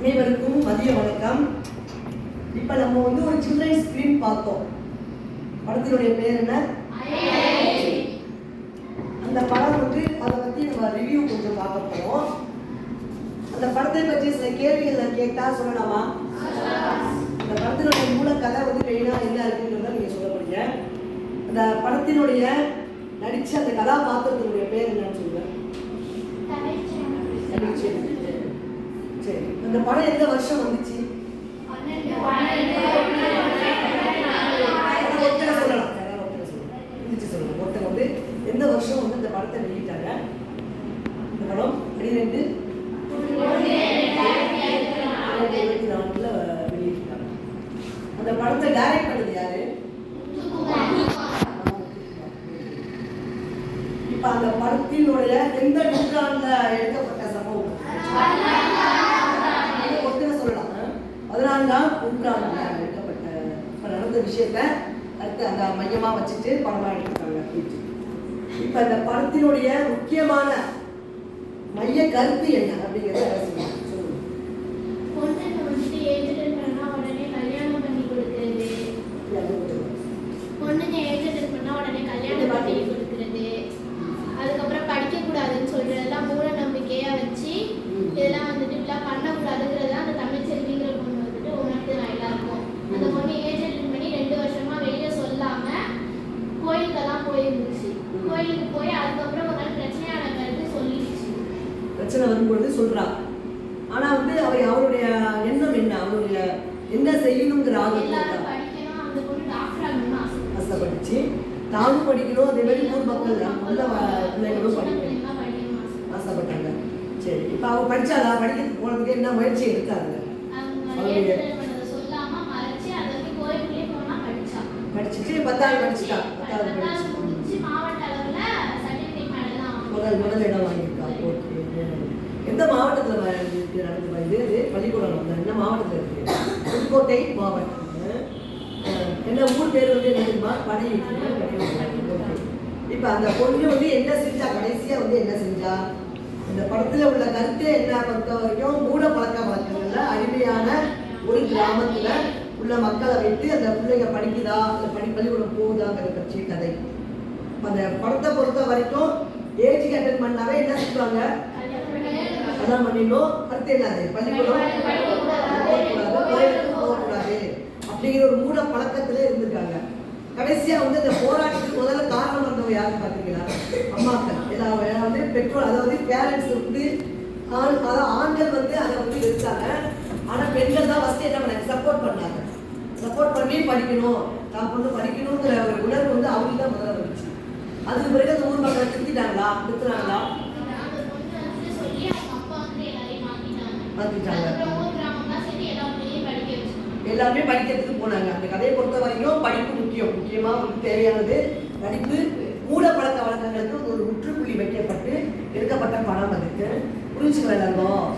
அனைவருக்கும் மதிய வணக்கம். இப்ப நம்ம ஒரு சில்ட்ரன்ஸ் ஸ்கிரீன் பார்த்தோம். படத்தினுடைய பேர் என்ன? அந்த படம் அதை பத்தி நம்ம ரிவ்யூ கொஞ்சம் பார்க்க போறோம். அந்த படத்தை பற்றி சில கேள்விகள் கேட்டா சொல்லலாமா? அந்த படத்தினுடைய மூல கதை மெயினா என்ன இருக்குன்றத நீங்க சொல்ல போறீங்க. அந்த படத்தினுடைய நடிச்ச அந்த கதாபாத்திரத்தினுடைய பேர் என்னன்னு சொல்லுங்க. சரி, அந்த படம் எந்த வருஷம் வந்துச்சு? ஒருத்தர் எந்த வருஷம் இந்த படத்தை வெளியிட்டாங்க? இந்த படம் 2024 வெளியிட்டாங்க. அந்த படத்தை டைரக்ட் பண்ணது யாரு? இப்ப அந்த படத்தினுடைய எந்த நூற்றாண்டுல எடுக்கப்பட்ட சம்பவம்? 14ஆம் நூற்றாண்டுல எடுக்கப்பட்ட நடந்த விஷயத்த அடுத்து அந்த மையமா வச்சுட்டு படமா எடுத்துருக்காங்க. இப்ப அந்த படத்தினுடைய முக்கியமான மைய கருத்து என்ன அப்படிங்கறத அதுக்கப்புறம் படிக்க கூடாதுன்னு சொல்றதெல்லாம் மூட நம்பிக்கையா வச்சு இதெல்லாம் இப்படிலாம் பண்ணக்கூடாதுங்கிறது அந்த தமிழ் செல்விங்கிற பொண்ணு உணர்த்துறாங்க எல்லாருக்கும். அந்த பொண்ணு ஏஜ் அட்டன் பண்ணி 2 வருஷமா வெளியே சொல்லாம கோயிலுக்கெல்லாம் போயிருந்துச்சு. கோயிலுக்கு போய் அதுக்கப்புறம் ஒரு நாள் பிரச்சனையான கருத்து சொல்லிடுச்சு. பிரச்சனை வரும்பொழுது சொல்றா. ஆனா அவருடைய எண்ணம் என்ன? அவருடைய என்ன செய்யணுங்கிற எல்லாரும் படிக்கணும், அந்த பொண்ணு டாக்டர் ஆகணும்னு ஆசைப்பட்டுச்சு. தானும் படிக்கணும், அதே மாதிரி ஊர் மக்கள் நல்ல பிள்ளைகளும் படிக்கணும் ஆசைப்பட்டாங்க. சரி, இப்ப அவங்க படிச்சாலா? படிக்கிறதுக்கு போனதுக்கு என்ன முயற்சி எடுத்தாங்க? படிச்சுட்டு 10வது படிச்சுட்டா. 10வது படிச்சு முதல் இடம் வாங்கியிருக்கா. ஓகே, எந்த மாவட்டத்துல நடந்து இது பள்ளிக்கூடம் என்ன மாவட்டத்துல இருக்கு? புதுக்கோட்டை மாவட்டம். என்ன ஊர் பேர் என்ன தெரியுமா? படையூர். இப்ப அந்த பொண்ணு என்ன செஞ்சா? கடைசியா என்ன செஞ்சா? இந்த படத்துல உள்ள கருத்து என்ன பொறுத்த வரைக்கும் மூட பழக்க வழக்கங்கள்ல அடிமையான ஒரு கிராமத்துல உள்ள மக்களை வைத்து அந்த பிள்ளைங்க படிக்குதா அந்த பள்ளிக்கூடம் போகுதாங்கிற பற்றிய கதை. அந்த படத்தை பொறுத்த வரைக்கும் ஏஜ் அட்டன் பண்ணாவே என்ன சொல்லுவாங்க? அதான் பண்ணிடணும். அடுத்து என்னது? பள்ளிக்கூடம் போகக்கூடாது அப்படிங்கிற ஒரு மூட பழக்கத்திலே இருந்திருக்காங்க. கடைசியா இந்த போராட்டத்துக்கு முதல்ல காரணம் வந்தவங்க யாருன்னு பாத்தீங்கன்னா அம்மாக்கள். ஏதாவது பெற்றோர், அதாவது பேரண்ட்ஸ் ஆண்கள் அதை இருக்காங்க. ஆனா பெண்கள் தான் ஃபர்ஸ்ட் என்ன பண்ணாங்க? சப்போர்ட் பண்ணாங்க. சப்போர்ட் பண்ணி படிக்கணும், தான் பொண்ணு படிக்கணுங்கிற ஒரு உணர்வு அவங்களுக்கு தான் முதல்ல வந்துச்சு. அதுக்கு பிறகு அந்த ஊர் மக்களை திருத்திட்டாங்களா? திருத்துறாங்களா? மாத்திட்டாங்க. எல்லாருமே படிக்கிறதுக்கு போனாங்க. அந்த கதையை பொறுத்த வரைக்கும் படிப்பு முக்கியமா தேவையானது படிப்பு. மூட பழக்க வழக்கங்களுக்கு ஒரு முற்றுப்புள்ளி வைக்கப்பட்டு எடுக்கப்பட்ட படம் அதுக்கு புரிஞ்சுக்க வேண்டாம்.